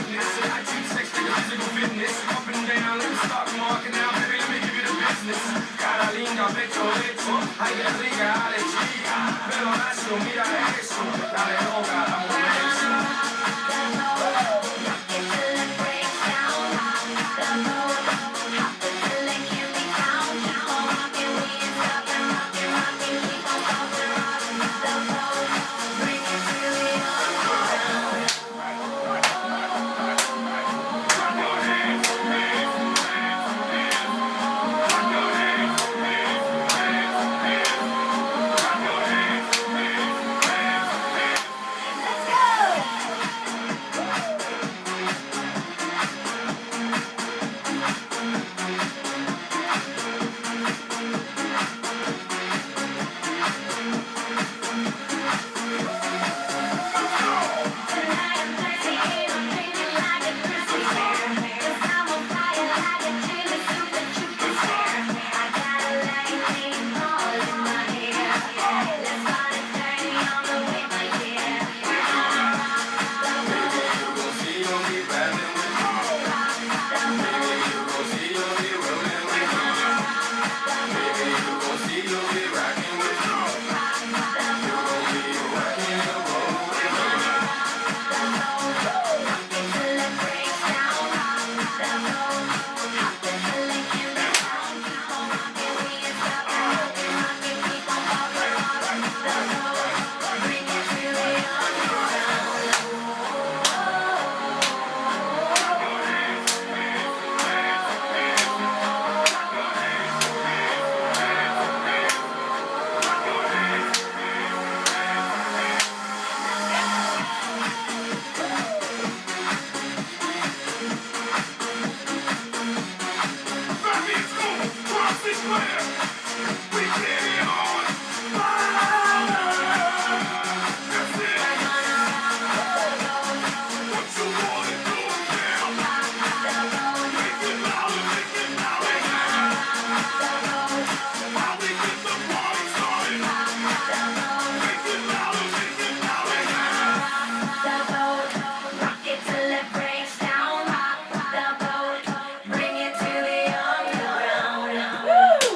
witness. I teach sex to the physical fitness. Up and down like the stock market. Now, baby, let me give you the business. Cara linda, pecho hecho. Ay, qué rica, ale chica. Pero nacho, mira eso. Dale loca, la